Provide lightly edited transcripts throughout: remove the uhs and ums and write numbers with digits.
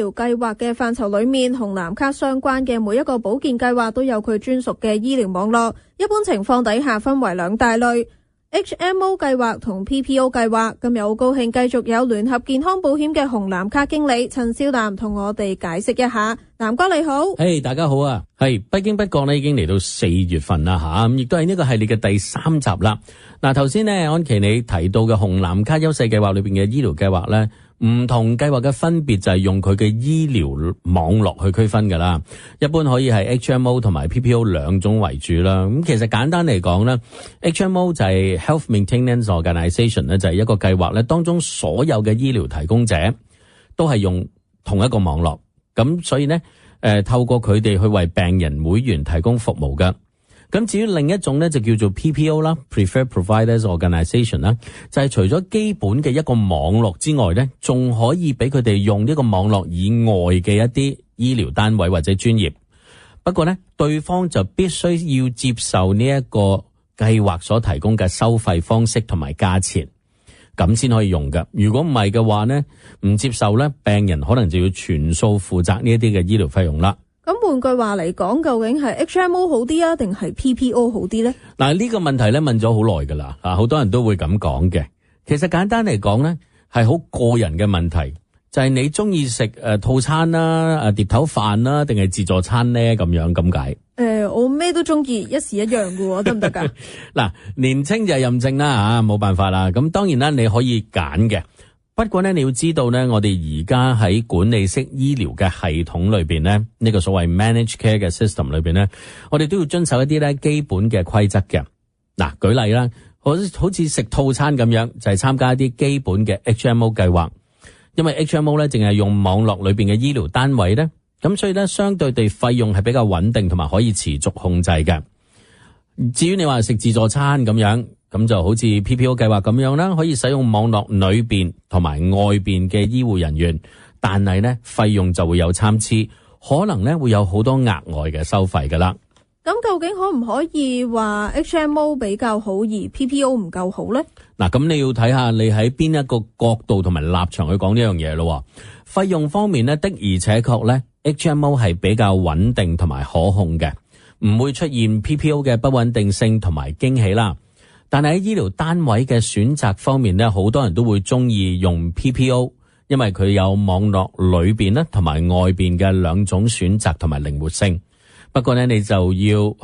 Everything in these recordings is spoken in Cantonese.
療計劃嘅範疇裏面，紅藍卡相關嘅每一個保健計劃都有佢專屬嘅醫療網絡。一般情況底下分為兩大類。HMO 計劃同 PPO 計劃，今日好高興繼續有聯合健康保險嘅紅藍卡經理陳少南同我哋解釋一下。南哥你好。大家好啊。不經不覺呢已經嚟到4月份啦吓，咁亦都係呢個系列嘅第3集啦。嗱，頭先呢安琪你提到嘅紅藍卡優勢計劃裏邊嘅醫療計劃呢，唔同計劃嘅分別就係用佢嘅醫療網絡去區分噶啦。一般可以係 HMO 同埋 PPO 兩種為主啦。咁其實簡單嚟講呢， HMO 就係 Health Maintenance Organization 呢，就係一個計劃呢，當中所有嘅醫療提供者都係用同一個網絡，咁所以呢透過佢哋去為病人會員提供服務嘅。咁至於另一種咧就叫做 PPO 啦 ，Preferred Providers Organization 啦，就係除咗基本嘅一個網絡之外咧，仲可以俾佢哋用呢個網絡以外嘅一啲醫療單位或者專業。不過咧，對方就必須要接受呢一個計劃所提供嘅收費方式同埋價錢，咁先可以用㗎。如果唔係嘅話咧，唔接受咧，病人可能就要全數負責呢一啲嘅醫療費用啦。咁換句話嚟講，究竟係 HMO 好啲啊，定係 PPO 好啲呢？嗱，呢個問題咧問咗好耐噶啦，好多人都會咁講嘅。其實簡單嚟講咧，係好個人嘅問題，就係你中意食套餐啦、碟頭飯啦，定係自助餐咧咁樣咁解？我咩都中意，一時一樣嘅喎，得唔得噶？嗱，年青就係任性啦，冇辦法啦。咁當然啦，你可以揀嘅。不過咧，你要知道咧，我哋而家喺管理式醫療嘅系統裏邊咧，呢個所謂 managed care 嘅 system 裏邊咧，我哋都要遵守一啲咧基本嘅規則嘅。嗱，舉例啦，好似食套餐咁樣，就係參加一啲基本嘅 HMO 計劃。因為 HMO 咧淨係用網絡裏邊嘅醫療單位咧，咁所以咧相對地費用係比較穩定同埋可以持續控制嘅。至於你話食自助餐咁樣，咁就好似 PPO 計劃咁樣啦，可以使用網絡裏邊同埋外邊嘅醫護人員，但係呢費用就會有參差，可能呢會有好多額外嘅收費噶啦。咁究竟可唔可以話 HMO 比較好而 PPO 唔夠好呢？嗱，咁你要睇下你喺邊一個角度同埋立場去講呢樣嘢咯。費用方面呢，的而且確呢 HMO 係比較穩定同埋可控嘅，唔會出現 PPO 嘅不穩定性同埋驚喜啦。但係喺醫療單位嘅選擇方面咧，好多人都會中意用 PPO， 因為佢有網絡裏邊咧同埋外邊嘅兩種選擇同埋靈活性。不過咧，你就要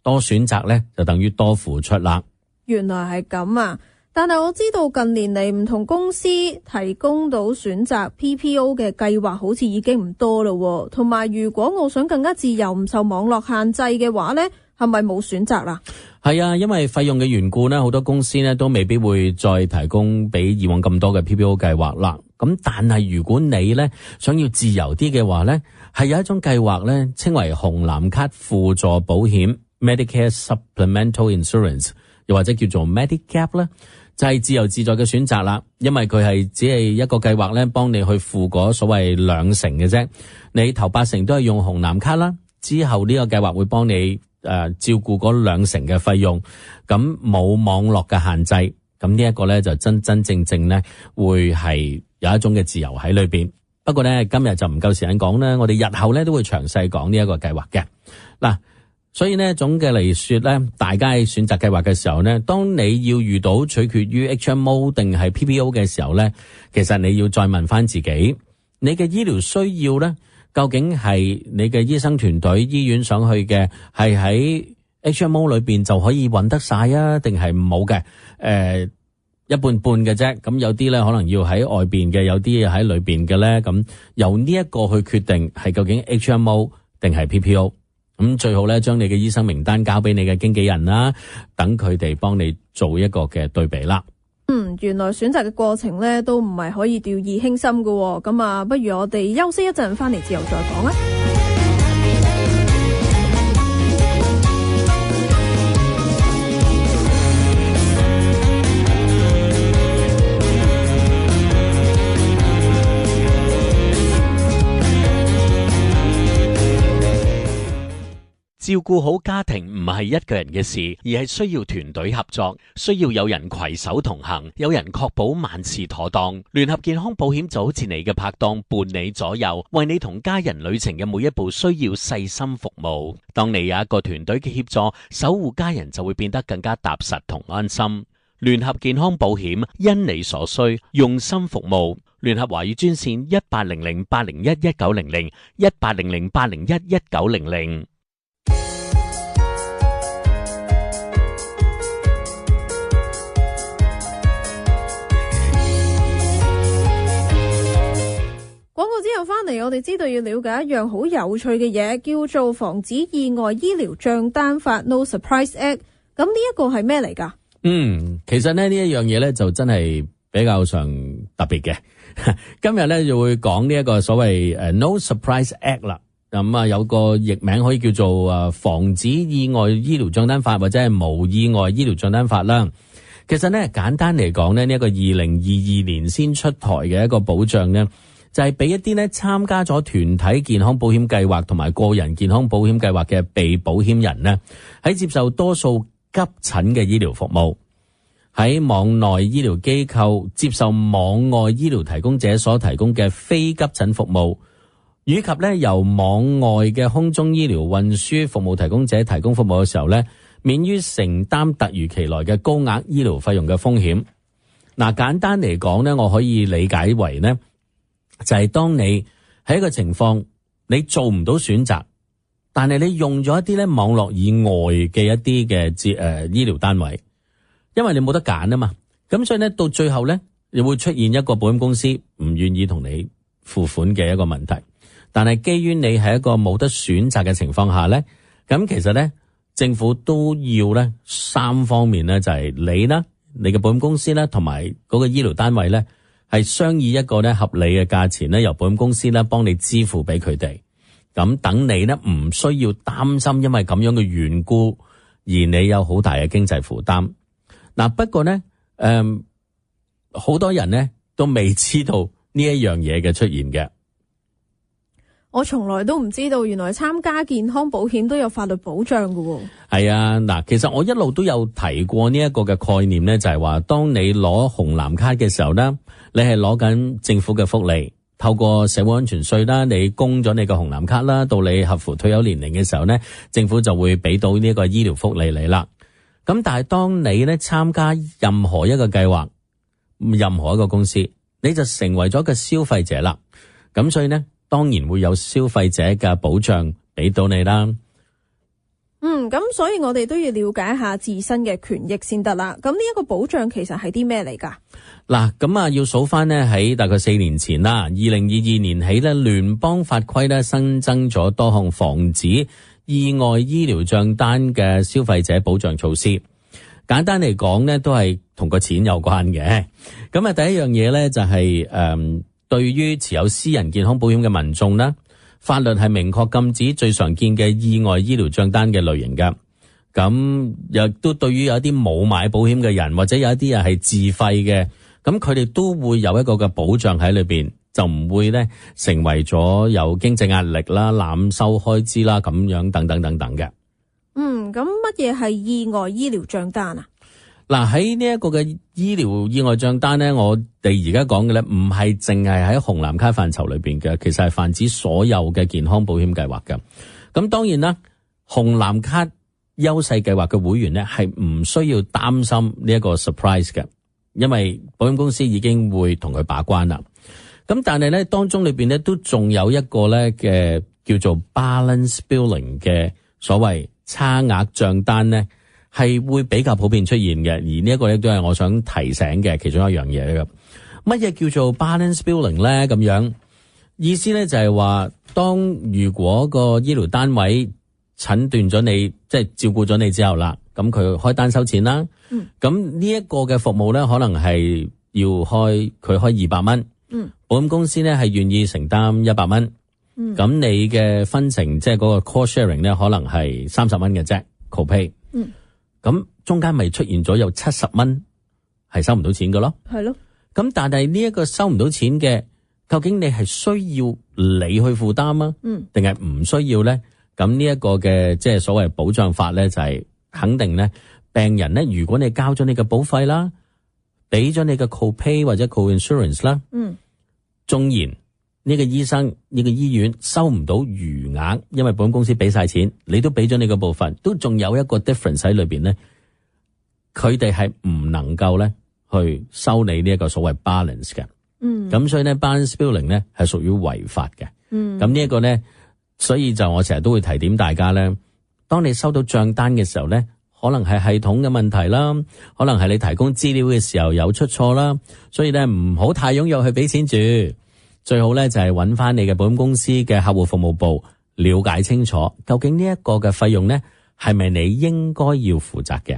多選擇咧，就等於多付出啦。原來係咁啊！但係我知道近年嚟唔同公司提供到選擇 PPO 嘅計劃，好似已經唔多咯。同埋，如果我想更加自由，唔受網絡限制嘅話咧，係咪冇選擇啦？係啊，因為費用嘅緣故呢，好多公司呢都未必會再提供比以往咁多嘅 PPO 計劃啦。咁但係如果你呢想要自由啲嘅話呢，係有一種計劃呢稱為紅藍卡輔助保險 Medicare Supplemental Insurance， 又或者叫做 Medigap 啦，就係自由自在嘅選擇啦。因為佢係只係一個計劃呢，幫你去付嗰所謂2成嘅啫。你頭8成都係用紅藍卡啦，之後呢個計劃會幫你照顧嗰2成嘅費用，咁冇網絡嘅限制，咁呢一個咧就真正咧會係有一種嘅自由喺裏邊。不過咧今日就唔夠時間講啦，我哋日後咧都會詳細講呢一個計劃嘅。嗱，所以呢總嘅嚟說咧，大家喺選擇計劃嘅時候呢，當你要遇到取決於 HMO 定係 PPO 嘅時候咧，其實你要再問翻自己，你嘅醫療需要咧，究竟係你嘅醫生團隊醫院想去嘅係喺 HMO 裏邊就可以揾得晒啊，定係冇嘅？一半半嘅啫。咁有啲咧可能要喺外邊嘅，有啲喺裏邊嘅咧。咁由呢一個去決定係究竟 HMO 定係 PPO。咁最好咧將你嘅醫生名單交俾你嘅經紀人啦，等佢哋幫你做一個嘅對比啦。原來選擇嘅過程咧都唔係可以掉以輕心嘅。咁啊，不如我哋休息一陣，翻嚟之後再講啊。自照顧好家庭唔係一個人嘅事，而係需要團隊合作，需要有人攜手同行，有人確保萬事妥當。聯合健康保險就好似你嘅拍檔，伴你左右，為你同家人旅程嘅每一步需要細心服務。當你有一個團隊嘅協助，守護家人就會變得更加踏實同安心。聯合健康保險，因你所需，用心服務。聯合華語專線180080119001 1800801190。廣告之後翻嚟，我哋知道要了解一樣好有趣嘅嘢，叫做防止意外醫療賬單法 No Surprise Act。咁呢一個係咩嚟㗎？其實呢一樣嘢咧就真係比較上特別嘅。今日咧就會講呢一個所謂No Surprise Act 啦。咁有個譯名可以叫做防止意外醫療賬單法或者係無意外醫療賬單法啦。其實咧簡單嚟講咧，呢一個2022年先出台嘅一個保障咧，就係俾一啲咧參加咗團體健康保險計劃同埋個人健康保險計劃嘅被保險人咧，喺接受多數急診嘅醫療服務，喺網內醫療機構接受網外醫療提供者所提供嘅非急診服務，以及咧由網外嘅空中醫療運輸服務提供者提供服務嘅時候咧，免於承擔突如其來嘅高額醫療費用嘅風險。嗱，簡單嚟講咧，我可以理解為咧，就係當你喺一個情況，你做唔到選擇，但係你用咗一啲咧網絡以外嘅一啲嘅醫療單位，因為你冇得揀啊嘛，咁所以咧到最後咧，又會出現一個保險公司唔願意同你付款嘅一個問題。但係基於你係一個冇得選擇嘅情況下咧，咁其實咧政府都要咧三方面咧，就係你啦、你嘅保險公司啦，同埋嗰個醫療單位咧，係商議一個咧合理嘅價錢咧，由保險公司咧幫你支付俾佢哋。咁等你咧唔需要擔心，因為咁樣嘅緣故而你有好大嘅經濟負擔。嗱，不過咧，好多人咧都未知道呢一樣嘢嘅出現嘅。我從來都唔知道，原來參加健康保險都有法律保障㗎喎。係啊，嗱，其實我一路都有提過呢一個嘅概念咧，就係話，當你攞紅藍卡嘅時候咧，你係攞緊政府嘅福利，透過社會安全稅啦，你供咗你個紅藍卡啦，到你合乎退休年齡嘅時候咧，政府就會俾到呢一個醫療福利你啦。咁但係當你咧參加任何一個計劃，任何一個公司，你就成為咗一個消費者啦。咁所以咧，當然會有消費者嘅保障俾到你啦。咁所以我哋都要了解一下自身嘅權益先得啦。咁呢一個保障其實係啲咩嚟㗎？嗱，咁要數翻呢，喺大概4年前啦，2022年起呢，聯邦法規呢新增咗多項防止意外醫療賬單嘅消費者保障措施。簡單嚟講呢，都係同個錢有關嘅。咁第一樣嘢呢，就係對於持有私人健康保險嘅民眾呢，法律係明確禁止最常見嘅意外醫療賬單嘅類型㗎。咁亦都對於有一啲冇買保險嘅人，或者有一啲人係自費嘅，咁佢哋都會有一個嘅保障喺裏邊，就唔會咧成為咗有經濟壓力啦、濫收開支啦咁樣等等等等嘅。咁乜嘢係意外醫療賬單啊？嗱，喺呢一個嘅醫療意外賬單咧，我哋而家講嘅咧唔係淨係喺紅藍卡範疇裏邊嘅，其實係泛指所有嘅健康保險計劃嘅。咁當然啦，紅藍卡優勢計劃嘅會員咧係唔需要擔心呢一個 surprise 嘅，因為保險公司已經會同佢把關啦。咁但係咧當中裏邊咧都仲有一個咧嘅叫做 balance billing 嘅所謂差額賬單咧，係會比較普遍出現嘅，而呢一個咧都係我想提醒嘅其中一樣嘢嘅。乜嘢叫做 balance billing 咧？咁樣意思咧就係話，當如果個醫療單位診斷咗你，即係照顧咗你之後啦，咁佢開單收錢啦。咁呢一個嘅服務咧，可能係要佢開200蚊。保險公司咧係願意承擔100蚊。咁你嘅分成即係嗰個 cost sharing 咧，可能係30蚊嘅啫 ，copay。咁中間咪出現咗有70蚊係收唔到錢嘅咯。係咯。咁但係呢一個收唔到錢嘅，究竟你係需要你去負擔啊？定係唔需要咧？咁呢一個嘅即係所謂保障法咧，就係肯定咧病人咧，如果你交咗你嘅保費啦，俾咗你嘅 co-pay 或者 co-insurance 啦，縱然呢個醫生呢個醫院收唔到餘額，因為保險公司俾晒錢，你都俾咗你個部分，都仲有一個 difference 喺裏邊咧，佢哋係唔能夠咧去收你呢一個所謂 balance 嘅。咁所以咧 balance billing 咧係屬於違法嘅。咁呢一個咧，所以就我成日都會提點大家咧，當你收到賬單嘅時候咧，可能係系統嘅問題啦，可能係你提供資料嘅時候有出錯啦，所以咧唔好太踴躍去俾錢住，最好咧就係揾翻你嘅保險公司嘅客戶服務部了解清楚，究竟呢一個嘅費用咧係咪你應該要負責嘅。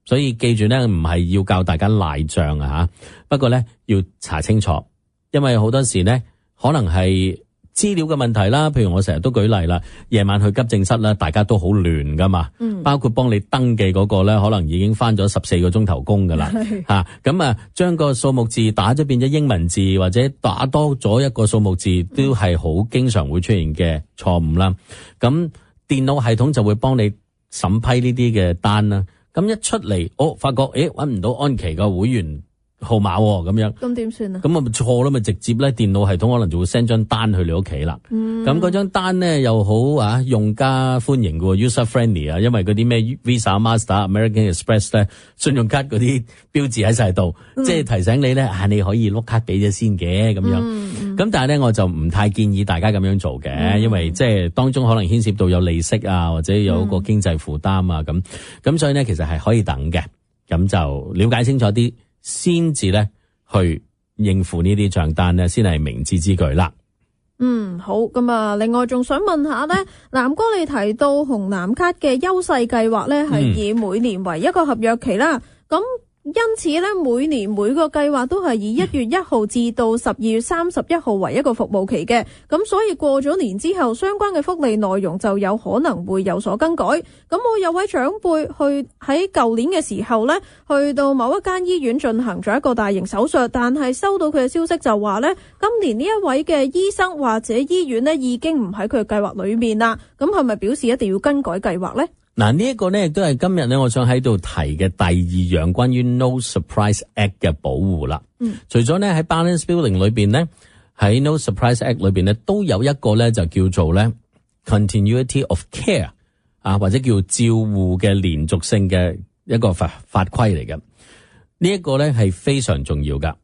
所以記住咧，唔係要教大家賴賬啊吓，不過咧要查清楚，因為好多時咧可能係資料嘅問題啦，譬如我成日都舉例啦，夜晚去急症室啦，大家都好亂噶嘛，包括幫你登記嗰個咧，可能已經返咗14個鐘頭工噶啦，吓咁啊，將個數目字打咗變咗英文字，或者打多咗一個數目字，都係好經常會出現嘅錯誤啦。咁電腦系統就會幫你審批呢啲嘅單啦。咁一出嚟，發覺搵唔到安琪個會員號碼咁樣，咁點算啊？咁咪錯啦，咪直接咧電腦系統可能就會 send 張單去你屋企啦。咁嗰張單咧又好用家歡迎嘅 user friendly 啊，因為嗰啲咩 Visa、Master、American Express 咧，信用卡嗰啲標誌喺晒度，即係提醒你咧你可以碌卡俾咗先嘅咁樣。咁但係咧我就唔太建議大家咁樣做嘅，因為即係當中可能牽涉到有利息啊，或者有一個經濟負擔啊咁所以咧其實係可以等嘅，咁就了解清楚啲。先至咧去應付呢啲賬單咧，先係明智之舉啦。好，咁啊，另外仲想問下咧，南哥你提到紅藍卡嘅優勢計劃咧，係以每年為一個合約期啦，咁因此咧，每年每個計劃都係以1月1號至到12月31號為一個服務期嘅，咁所以過咗年之後，相關嘅福利內容就有可能會有所更改。咁我有位長輩去喺舊年嘅時候咧，去到某一間醫院進行咗一個大型手術，但係收到佢嘅消息就話咧，今年呢一位嘅醫生或者醫院咧已經唔喺佢嘅計劃裏面啦。咁係咪表示一定要更改計劃咧？嗱，呢一個咧亦都係今日咧，我想喺度提嘅第二樣關於 No Surprise Act 嘅保護啦。除咗咧喺 Balance Billing 裏邊咧，喺 No Surprise Act 裏邊咧都有一個咧就叫做咧 Continuity of Care 或者叫照護嘅連續性嘅一個法規嚟嘅。呢一個咧係非常重要噶。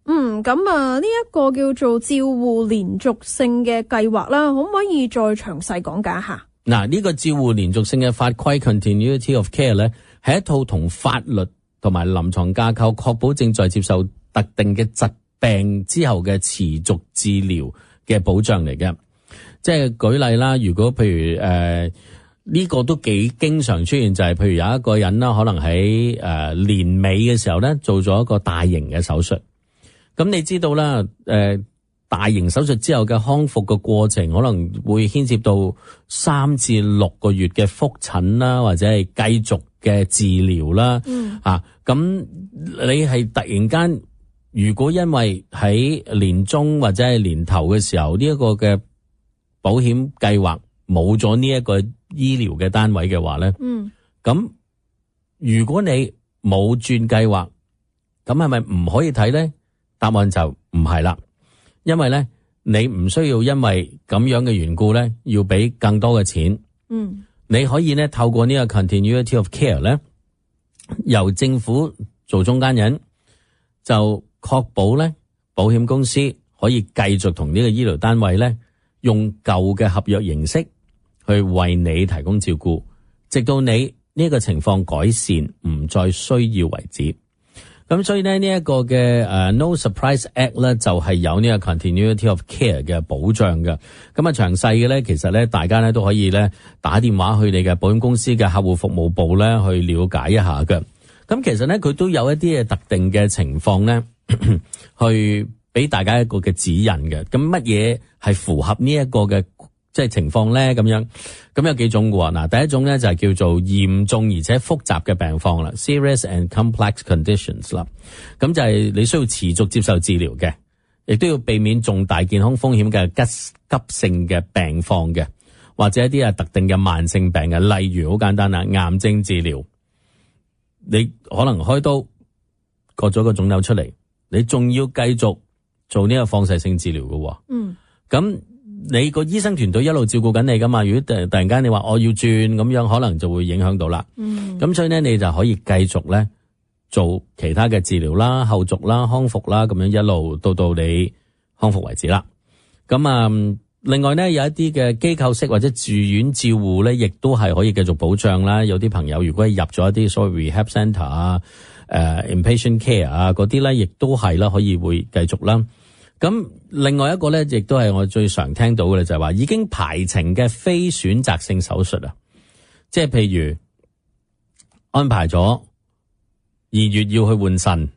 咁呢一個叫做照護連續性嘅計劃啦，可唔可以再詳細講解一下？嗱，呢個照護連續性嘅法規 Continuity of Care 咧，係一套同法律同埋臨床架構確保正在接受特定嘅疾病之後嘅持續治療嘅保障嚟嘅。即係舉例啦，如果譬如呢個都幾經常出現，就係譬如有一個人啦，可能喺年尾嘅時候咧做咗一個大型嘅手術。咁你知道啦，大型手術之後嘅康復嘅過程，可能會牽涉到3至6個月嘅復診啦，或者係繼續嘅治療啦。咁你係突然間，如果因為喺年中或者係年頭嘅時候，呢一個嘅保險計劃冇咗呢一個醫療嘅單位嘅話咧，咁如果你冇轉計劃，咁係咪唔可以睇咧？答案就唔係啦。因為咧，你唔需要因為咁樣嘅緣故咧，要俾更多嘅錢。你可以咧透過呢個 Continuity of Care 咧，由政府做中間人，就確保咧保險公司可以繼續同呢個醫療單位咧，用舊嘅合約形式去為你提供照顧，直到你呢個情況改善，唔再需要為止。咁所以咧呢一個嘅No Surprise Act 咧就係有呢個 Continuity of Care 嘅保障嘅。咁詳細嘅咧，其實咧大家咧都可以咧打電話去你嘅保險公司嘅客戶服務部咧去了解一下嘅。咁其實咧佢都有一啲嘅特定嘅情況咧，去俾大家一個嘅指引嘅。咁乜嘢係符合呢一個嘅即係情況咧？咁有幾種嘅喎。嗱，第一種咧就係叫做嚴重而且複雜嘅病況啦 ，serious and complex conditions 啦。咁就係你需要持續接受治療嘅，亦都要避免重大健康風險嘅急性嘅病況嘅，或者一啲特定嘅慢性病嘅，例如好簡單啦，癌症治療，你可能開刀割咗個腫瘤出嚟，你仲要繼續做呢個放射性治療嘅。咁你個醫生團隊一路照顧緊你噶嘛，如果突然間你話我要轉咁樣，可能就會影響到啦。咁所以咧，你就可以繼續咧做其他嘅治療啦、後續啦、康復啦，咁樣一路到你康復為止啦。咁另外咧，有一啲嘅機構式或者住院照護咧，亦都係可以繼續保障啦。有啲朋友如果係入咗一啲所謂 rehab centre 啊、inpatient care 啊嗰啲咧，亦都係啦，可以會繼續啦。咁另外一個咧，亦都係我最常聽到嘅就係話已經排程嘅非選擇性手術啊，即係譬如安排咗2月要去換腎，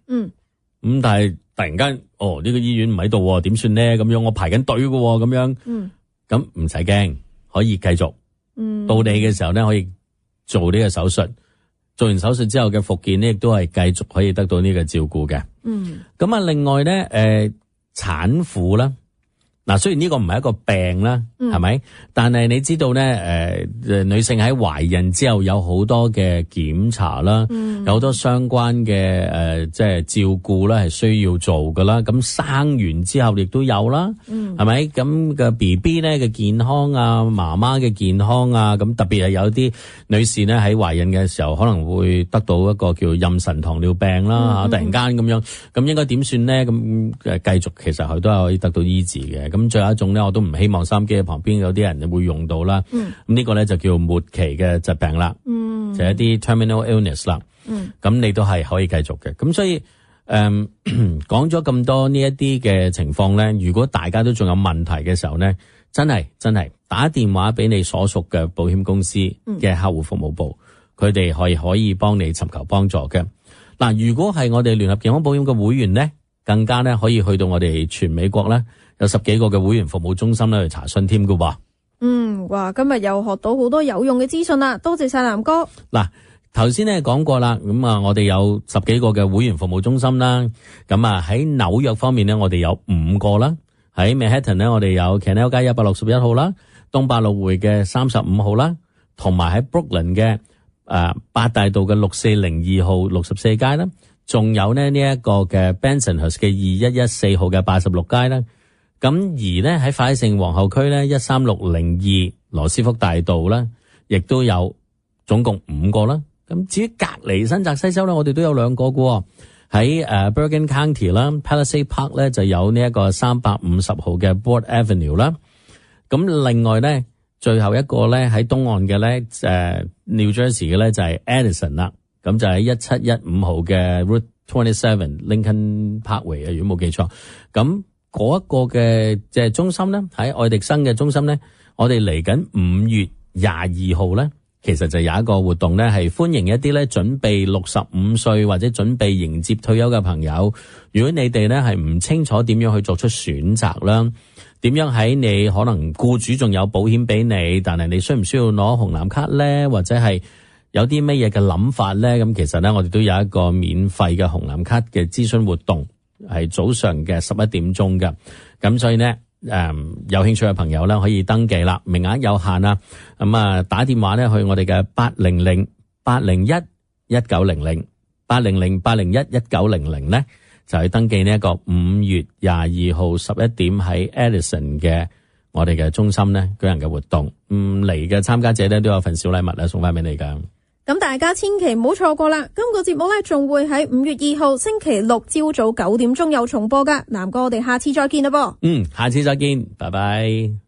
咁但係突然間呢個醫院唔喺度，點算咧？咁樣我排緊隊嘅，咁樣，咁唔使驚，可以繼續，到你嘅時候咧可以做呢個手術，做完手術之後嘅復健咧，亦都係繼續可以得到呢個照顧嘅。咁另外咧，產婦啦，嗱，雖然呢個唔係一個病啦，係咪？但係你知道咧，女性喺懷孕之後有好多嘅檢查啦，有好多相關嘅即係照顧啦，係需要做噶啦。咁生完之後亦都有啦，係咪？咁嘅 BB 咧嘅健康啊，媽媽嘅健康啊，咁特別係有啲女士咧喺懷孕嘅時候可能會得到一個叫妊娠糖尿病啦，突然間咁樣，咁應該點算咧？咁繼續其實佢都係可以得到醫治嘅。咁最後一種咧，我都唔希望收音機嘅旁邊有啲人會用到啦。咁呢個咧就叫末期嘅疾病啦，就係一啲 terminal illness 啦。咁你都係可以繼續嘅。咁所以講咗咁多呢一啲嘅情況咧，如果大家都仲有問題嘅時候咧，真係打電話俾你所屬嘅保險公司嘅客戶服務部，佢哋可以幫你尋求幫助嘅。嗱，如果係我哋聯合健康保險嘅會員咧，更加咧可以去到我哋全美國咧有10幾個嘅會員服務中心咧去查詢添㗎喎。哇！今日又學到好多有用嘅資訊啦，多謝晒南哥。嗱，頭先咧講過啦，咁我哋有10幾個嘅會員服務中心啦。咁喺紐約方面咧，我哋有5個啦。喺 Manhattan 咧，我哋有 Canal 街161號啦，東百老匯嘅35號啦，同埋喺 Brooklyn 嘅八大道嘅6402號64街啦，仲有呢一個嘅 Bensonhurst 嘅2114號嘅86街啦。咁而咧喺快盛皇后區咧13602羅斯福大道啦，亦都有總共5個啦。咁至於隔離新澤西州咧，我哋都有2個嘅。喺Bergen County 啦 ，Palisade Park 咧就有呢一個350號嘅 Broad Avenue 啦。咁另外咧，最後一個咧喺東岸嘅咧New Jersey 嘅咧就係 Edison 啦。咁就喺1715號嘅 Route 27 Lincoln Parkway 啊，如果冇記錯。咁嗰一個嘅即係中心咧，喺愛迪生嘅中心咧，我哋嚟緊5月22號咧，其實就有一個活動咧，係歡迎一啲咧準備65歲或者準備迎接退休嘅朋友。如果你哋咧係唔清楚點樣去作出選擇啦，點樣喺你可能僱主仲有保險俾你，但係你需唔需要攞紅藍卡咧，或者係有啲乜嘢嘅諗法咧？咁其實咧，我哋都有一個免費嘅紅藍卡嘅諮詢活動。係早上嘅11點鐘嘅，咁所以呢，有興趣嘅朋友咧可以登記啦，名額有限啦。咁打電話咧去我哋嘅800-801-1900，800-801-1900咧就去登記呢一個5月22號11點喺 Edison 嘅我哋嘅中心咧舉行嘅活動。嚟嘅參加者咧都有份小禮物咧送翻俾你噶。咁大家千祈唔好錯過啦！今個節目咧仲會喺5月2號星期六朝早9點鐘有重播噶。南哥，我哋下次再見啦噃。下次再見，拜拜。